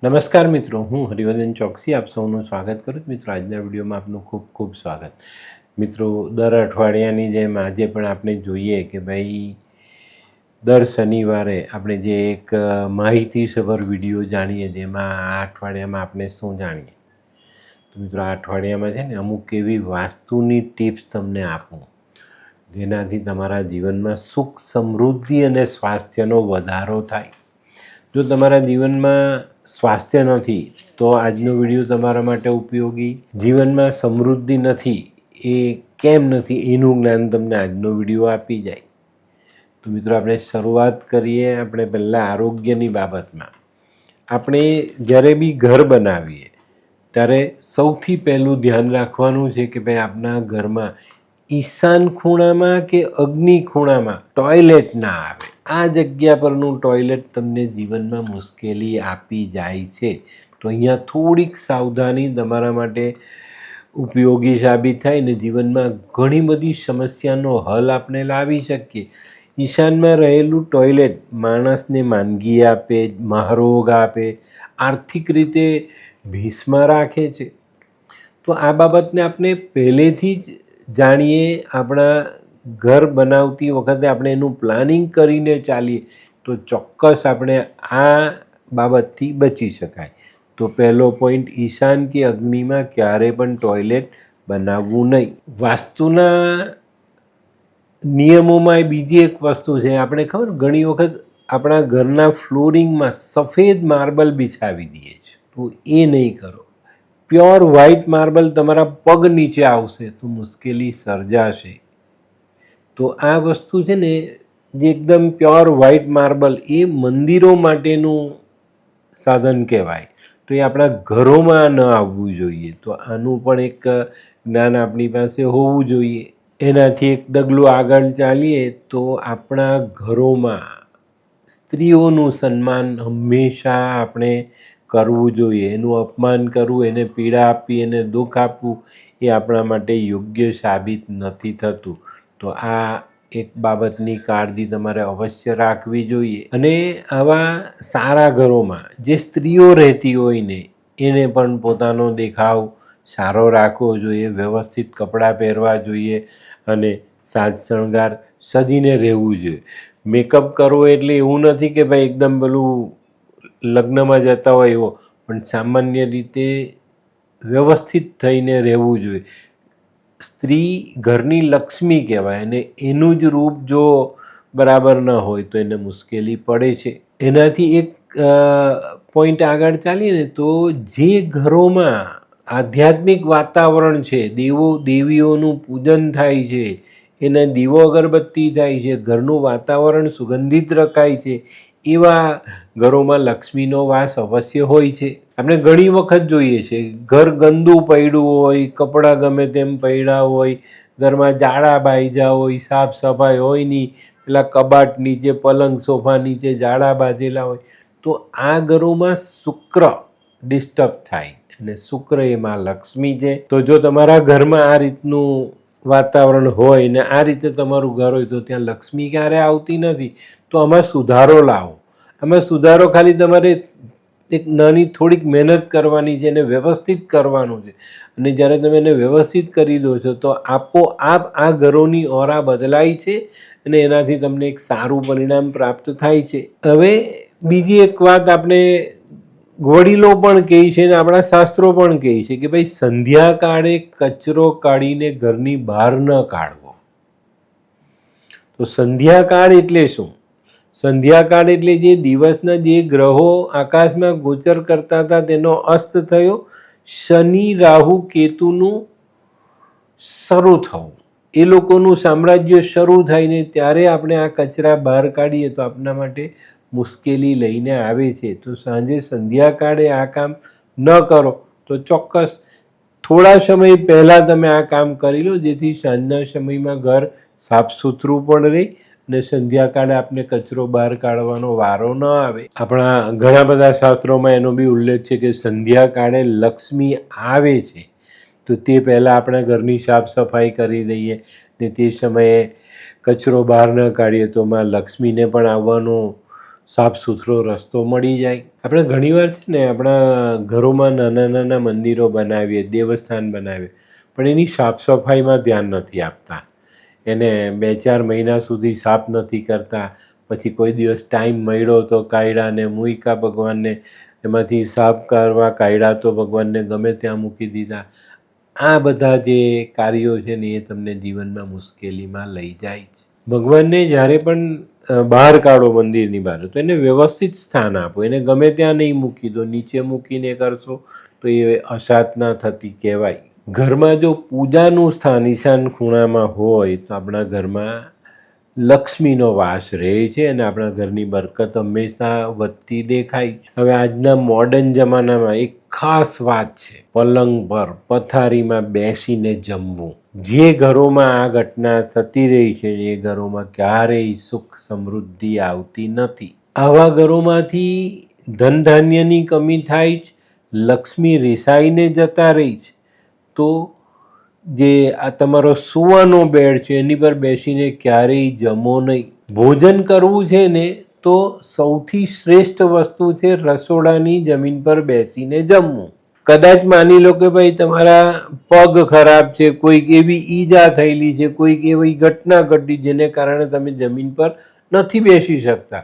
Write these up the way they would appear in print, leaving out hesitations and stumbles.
નમસ્કાર મિત્રો, હું હરિવર્ધન ચોકસી આપ સૌનું સ્વાગત કરું છું. મિત્રો, આજના વિડીયોમાં આપનું ખૂબ ખૂબ સ્વાગત. મિત્રો, દર અઠવાડિયાની જેમ આજે પણ આપણે જોઈએ કે ભાઈ દર શનિવારે આપણે જે એક માહિતીસભર વિડીયો જાણીએ, જેમાં આ અઠવાડિયામાં આપણે શું જાણીએ. તો મિત્રો, આ અઠવાડિયામાં છે ને અમુક એવી વાસ્તુની ટિપ્સ તમને આપું જેનાથી તમારા જીવનમાં સુખ, સમૃદ્ધિ અને સ્વાસ્થ્યનો વધારો થાય. જો તમારા જીવનમાં સ્વાસ્થ્ય નથી તો આજનો વિડીયો તમારા માટે ઉપયોગી. જીવનમાં સમૃદ્ધિ નથી, એ કેમ નથી એનું જ્ઞાન તમને આજનો વિડીયો આપી જાય. તો મિત્રો, આપણે શરૂઆત કરીએ. આપણે પહેલાં આરોગ્યની બાબતમાં. આપણે જ્યારે બી ઘર બનાવીએ ત્યારે સૌથી પહેલું ધ્યાન રાખવાનું છે કે ભાઈ આપણા ઘરમાં ઈશાન ખૂણામાં કે અગ્નિ ખૂણામાં ટોયલેટ ના આવે. આ જગ્યા પરનું ટોયલેટ તમને જીવનમાં મુશ્કેલી આપી જાય છે. તો અહીંયા થોડીક સાવધાની તમારા માટે ઉપયોગી સાબિત થાય ને જીવનમાં ઘણી બધી સમસ્યાનો હલ આપણે લાવી શકીએ. ઈશાનમાં રહેલું ટોયલેટ માણસને માંદગી આપે, મહારોગ આપે, આર્થિક રીતે ભીસમાં રાખે છે. તો આ બાબતને આપણે પહેલેથી જ જાણીએ. આપણા ઘર બનાવતી વખતે આપણે એનું પ્લાનિંગ કરીને ચાલીએ તો ચોક્કસ આપણે આ બાબતથી બચી શકાય. તો પહેલો પોઈન્ટ, ઈશાન કે અગ્નિમાં ક્યારે પણ ટોયલેટ બનાવવું નહીં. વાસ્તુના નિયમોમાં બીજી એક વસ્તુ છે. આપણે ખબર, ઘણી વખત આપણા ઘરના ફ્લોરિંગમાં સફેદ માર્બલ બિછાવી દઈએ છીએ, તો એ નહીં કરો. પ્યોર વ્હાઇટ માર્બલ તમારા પગ નીચે આવશે તો મુશ્કેલી સર્જાશે. તો આ વસ્તુ છે ને, જે એકદમ પ્યોર વ્હાઇટ માર્બલ, એ મંદિરો માટેનું સાધન કહેવાય. તો એ આપણા ઘરોમાં ન આવવું જોઈએ. તો આનું પણ એક જ્ઞાન આપણી પાસે હોવું જોઈએ. એનાથી એક ડગલું આગળ ચાલીએ તો આપણા ઘરોમાં સ્ત્રીઓનું સન્માન હંમેશા આપણે કરવું જોઈએ. એનું અપમાન કરવું, એને પીડા આપવી, એને દુઃખ આપવું એ આપણા માટે યોગ્ય સાબિત નથી થતું. તો આ એક બાબતની કાળજી તમારે અવશ્ય રાખવી જોઈએ. અને આવા સારા ઘરોમાં જે સ્ત્રીઓ રહેતી હોય ને, એને પણ પોતાનો દેખાવ સારો રાખવો જોઈએ, વ્યવસ્થિત કપડાં પહેરવા જોઈએ અને સાજ શણગાર સજીને રહેવું જોઈએ. મેકઅપ કરવો એટલે એવું નથી કે ભાઈ એકદમ પેલું લગ્નમાં જતા હોય એવો, પણ સામાન્ય રીતે વ્યવસ્થિત થઈને રહેવું જોઈએ. સ્ત્રી ઘરની લક્ષ્મી કહેવાય અને એનું જ રૂપ જો બરાબર ન હોય તો એને મુશ્કેલી પડે છે. એનાથી એક પોઈન્ટ આગળ ચાલીએ ને તો જે ઘરોમાં આધ્યાત્મિક વાતાવરણ છે, દેવો દેવીઓનું પૂજન થાય છે, એના દીવો અગરબત્તી થાય છે, ઘરનું વાતાવરણ સુગંધિત રખાય છે, એવા ઘરોમાં લક્ષ્મીનો વાસ અવશ્ય હોય છે. આપણે ઘણી વખત જોઈએ છે, ઘર ગંદુ પડ્યું હોય, કપડાં ગમે તેમ પડ્યા હોય, ઘરમાં જાડા બાંધ્યા હોય, સાફ સફાઈ હોય નહીં, પેલા કબાટ નીચે, પલંગ સોફા નીચે જાડા બાંધેલા હોય, તો આ ઘરોમાં શુક્ર ડિસ્ટર્બ થાય અને શુક્ર એમાં લક્ષ્મી છે. તો જો તમારા ઘરમાં આ રીતનું વાતાવરણ હોય ને આ રીતે તમારું ઘર હોય તો ત્યાં લક્ષ્મી ક્યારે આવતી નથી. તો આમાં સુધારો લાવો. આમાં સુધારો ખાલી તમારે એક નાની થોડીક મહેનત કરવાની છે અને વ્યવસ્થિત કરવાનું છે. અને જ્યારે તમે એને વ્યવસ્થિત કરી દો છો તો આપોઆપ આ ઘરોની ઓરા બદલાય છે અને એનાથી તમને એક સારું પરિણામ પ્રાપ્ત થાય છે. હવે બીજી એક વાત આપણે વડીલો પણ કહે છે અને આપણા શાસ્ત્રો પણ કહે છે કે ભાઈ સંધ્યાકાળે કચરો કાઢીને ઘરની બહાર ન કાઢવો. તો સંધ્યાકાળ એટલે શું? સંધ્યાકાળ એટલે જે દિવસના જે ગ્રહો આકાશમાં ગોચર કરતા હતા તેનો અસ્ત થયો, શનિ રાહુ કેતુનું શરૂ થવું, એ લોકોનું સામ્રાજ્ય શરૂ થાય ને ત્યારે આપણે આ કચરા બહાર કાઢીએ તો આપણા માટે મુશ્કેલી લઈને આવે છે. તો સાંજે સંધ્યાકાળે આ કામ ન કરો તો ચોક્કસ થોડા સમય પહેલાં તમે આ કામ કરી લો, જેથી સાંજના સમયમાં ઘર સાફ સુથરું પણ રહે અને સંધ્યાકાળે આપણે કચરો બહાર કાઢવાનો વારો ન આવે. આપણા ઘણા બધા શાસ્ત્રોમાં એનો બી ઉલ્લેખ છે કે સંધ્યાકાળે લક્ષ્મી આવે છે તો તે પહેલાં આપણે ઘરની સાફ સફાઈ કરી દઈએ ને તે સમયે કચરો બહાર ન કાઢીએ તો માં લક્ષ્મીને પણ આવવાનો સાફ સુથરો રસ્તો મળી જાય. આપણે ઘણીવાર છે ને આપણા ઘરોમાં નાના નાના મંદિરો બનાવીએ, દેવસ્થાન બનાવીએ, પણ એની સાફ સફાઈમાં ધ્યાન નથી આપતા. એને 2-4 મહિના સુધી સાફ નથી કરતા. પછી કોઈ દિવસ ટાઈમ મળ્યો તો કાઢ્યા ને મૂક્યા ભગવાનને, એમાંથી સાફ કરવા કાઢ્યા તો ભગવાનને ગમે ત્યાં મૂકી દીધા. આ બધા જે કાર્યો છે ને એ તમને જીવનમાં મુશ્કેલીમાં લઈ જાય છે. ભગવાનને જ્યારે પણ બહાર કાઢો મંદિરની બહાર, તો એને વ્યવસ્થિત સ્થાન આપો. એને ગમે ત્યાં નહીં મૂકી દો. નીચે મૂકીને કરશો તો એ અસાધના થતી કહેવાય. ઘરમાં જો પૂજાનું સ્થાન ઈશાન ખૂણામાં હોય તો આપણા ઘરમાં લક્ષ્મીનો વાસ રહે છે અને આપણા ઘરની બરકત હંમેશા વધતી દેખાય છે. હવે આજના મોડર્ન જમાનામાં એક ખાસ વાત છે, પલંગ પર પથારીમાં બેસીને જમવું. જે ઘરોમાં આ ઘટના થતી રહી છે એ ઘરોમાં ક્યારેય સુખ સમૃદ્ધિ આવતી નથી. આવા ઘરોમાંથી ધન ધાન્યની કમી થાય છે, લક્ષ્મી રિસાઈને જતા રહી છે. તો જે આ તમારો સૂવાનો બેડ છે એની પર બેસીને ક્યારેય જમો નહીં. ભોજન કરવું છે ને તો સૌથી શ્રેષ્ઠ વસ્તુ છે રસોડાની જમીન પર બેસીને જમવું. કદાચ માની લો કે ભાઈ તમારા પગ ખરાબ છે, કોઈક એવી ઈજા થયેલી છે, કોઈક એવી ઘટના ઘટી જેને કારણે તમે જમીન પર નથી બેસી શકતા,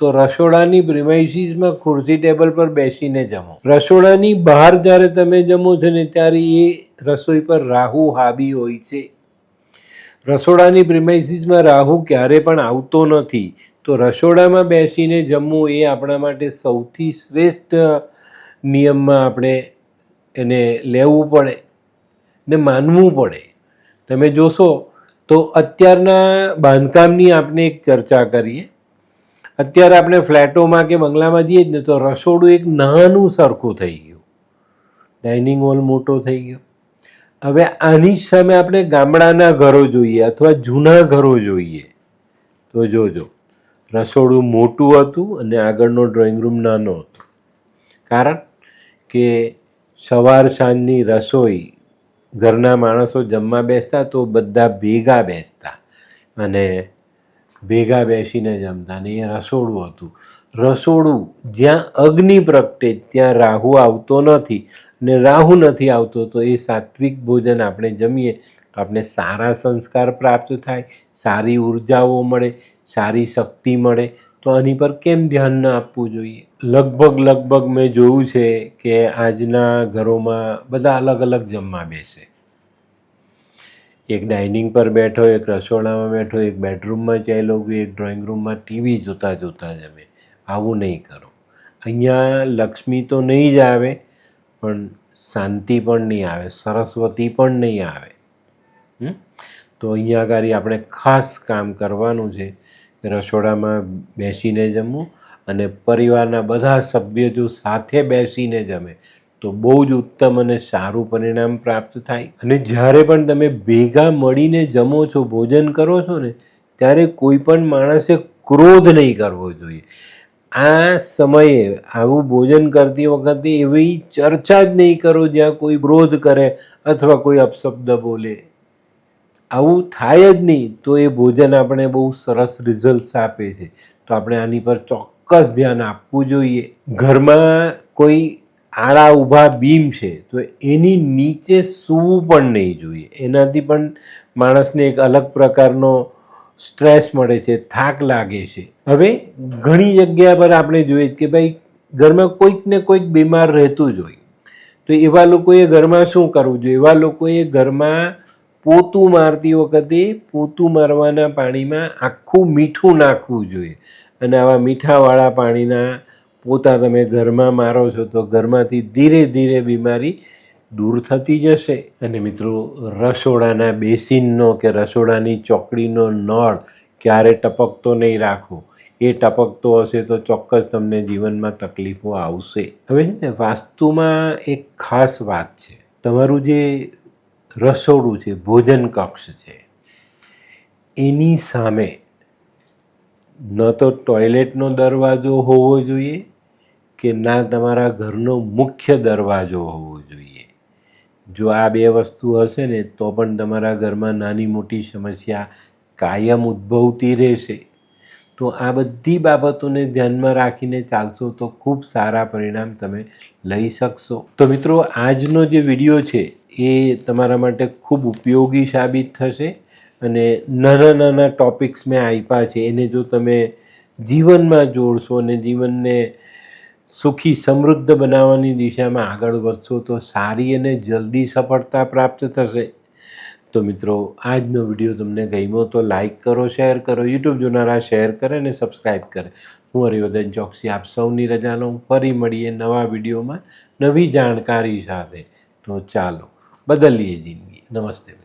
તો રસોડાની પ્રિમાઇસીસમાં ખુરશી ટેબલ પર બેસીને જમો. રસોડાની બહાર જ્યારે તમે જમો છો ને ત્યારે એ રસોઈ પર રાહુ હાવી હોય છે. રસોડાની પ્રિમાઇસીસમાં રાહુ ક્યારે પણ આવતો નથી. તો રસોડામાં બેસીને જમવું એ આપણા માટે સૌથી શ્રેષ્ઠ નિયમમાં આપણે એને લેવું પડે ને માનવું પડે. તમે જોશો તો અત્યારના બાંધકામની આપણે એક ચર્ચા કરીએ. અત્યારે આપણે ફ્લેટોમાં કે બંગલામાં જઈએ જ ને તો રસોડું એક નાનું સરખું થઈ ગયું, ડાઇનિંગ હોલ મોટો થઈ ગયો. હવે આની જ સામે આપણે ગામડાના ઘરો જોઈએ અથવા જૂના ઘરો જોઈએ તો જોજો, રસોડું મોટું હતું અને આગળનો ડ્રોઈંગ રૂમ નાનો હતો. કારણ કે સવાર સાંજની રસોઈ ઘરના માણસો જમવા બેસતા તો બધા ભેગા બેસતા અને ભેગા બેસીને જમતા. ને એ રસોડું હતું. રસોડું જ્યાં અગ્નિ પ્રગટે ત્યાં રાહુ આવતો નથી, ને રાહુ નથી આવતો તો એ સાત્વિક ભોજન આપણે જમીએ તો આપણે સારા સંસ્કાર પ્રાપ્ત થાય, સારી ઉર્જાઓ મળે, સારી શક્તિ મળે. તો આની પર કેમ ધ્યાન ન આપવું જોઈએ? લગભગ મેં જોયું છે કે આજના ઘરોમાં બધા અલગ અલગ જમવા બેસે. એક ડાઇનિંગ પર બેઠો, એક રસોડામાં બેઠો, એક બેડરૂમમાં ચાલ્યો ગયો, એક ડ્રોઈંગ રૂમમાં ટીવી જોતા જોતા જમે. આવું નહીં કરો. અહીંયા લક્ષ્મી તો નહીં જ આવે, પણ શાંતિ પણ નહીં આવે, સરસ્વતી પણ નહીં આવે. તો અહીંયા આગળ આપણે ખાસ કામ કરવાનું છે કે રસોડામાં બેસીને જમવું અને પરિવારના બધા સભ્યો જો સાથે બેસીને જમે તો બહુ જ ઉત્તમ અને સારું પરિણામ પ્રાપ્ત થાય. અને જ્યારે પણ તમે ભેગા મળીને જમો છો, ભોજન કરો છો ને, ત્યારે કોઈ પણ માણસે ક્રોધ નહીં કરવો જોઈએ. આ સમયે આવું ભોજન કરતી વખતે એવી ચર્ચા જ નહીં કરો જ્યાં કોઈ ક્રોધ કરે અથવા કોઈ અપશબ્દ બોલે. આવું થાય જ નહીં તો એ ભોજન આપણે બહુ સરસ રિઝલ્ટ્સ આપે છે. તો આપણે આની પર ચોક્કસ ધ્યાન આપવું જોઈએ. ઘરમાં કોઈ આડા ઊભા બીમ છે તો એની નીચે સૂવું પણ નહીં જોઈએ. એનાથી પણ માણસને એક અલગ પ્રકારનો સ્ટ્રેસ મળે છે, થાક લાગે છે. હવે ઘણી જગ્યા પર આપણે જોઈએ કે ભાઈ ઘરમાં કોઈક ને કોઈક બીમાર રહેતું જ હોય. તો એવા લોકોએ ઘરમાં શું કરવું જોઈએ? એવા લોકોએ ઘરમાં પોતું મારતી વખતે પોતું મારવાના પાણીમાં આખું મીઠું નાખવું જોઈએ. અને આવા મીઠાવાળા પાણીના પોતા તમે ઘરમાં મારો છો તો ઘરમાંથી ધીરે ધીરે બીમારી દૂર થતી જશે. અને મિત્રો, રસોડાના બેસિનનો કે રસોડાની ચોકડીનો નળ ક્યારે ટપકતો નહીં રાખવો. એ ટપકતો હશે તો ચોક્કસ તમને જીવનમાં તકલીફો આવશે. હવે છે ને, વાસ્તુમાં એક ખાસ વાત છે. તમારું જે રસોડું છે, ભોજન કક્ષ છે, એની સામે ન તો ટોયલેટનો દરવાજો હોવો જોઈએ કે ના તમારા ઘરનો મુખ્ય દરવાજો હોવો જોઈએ. જો આ બે વસ્તુ હશે ને તો પણ તમારા ઘરમાં નાની મોટી સમસ્યા કાયમ ઉદ્ભવતી રહેશે. તો આ બધી બાબતોને ધ્યાનમાં રાખીને ચાલશો તો ખૂબ સારા પરિણામ તમે લઈ શકશો. તો મિત્રો, આજનો જે વિડીયો છે એ તમારા માટે ખૂબ ઉપયોગી સાબિત થશે. અને નાના નાના ટૉપિક્સ મેં આપ્યા છે, એને જો તમે જીવનમાં જોડશો અને જીવનને સુખી સમૃદ્ધ બનાવવાની દિશામાં આગળ વધશો તો સારી અને જલ્દી સફળતા પ્રાપ્ત થશે. તો મિત્રો, આજનો વિડીયો તમને ગમ્યો તો લાઈક કરો, શેર કરો, યુટ્યુબ જોનારા શેર કરે અને સબસ્ક્રાઈબ કરે. હું હરિવર્ધન ચોકસી આપ સૌની રજા લઉં. ફરી મળીએ નવા વિડીયોમાં નવી જાણકારી સાથે. તો ચાલો બદલીએ જિંદગી. નમસ્તે.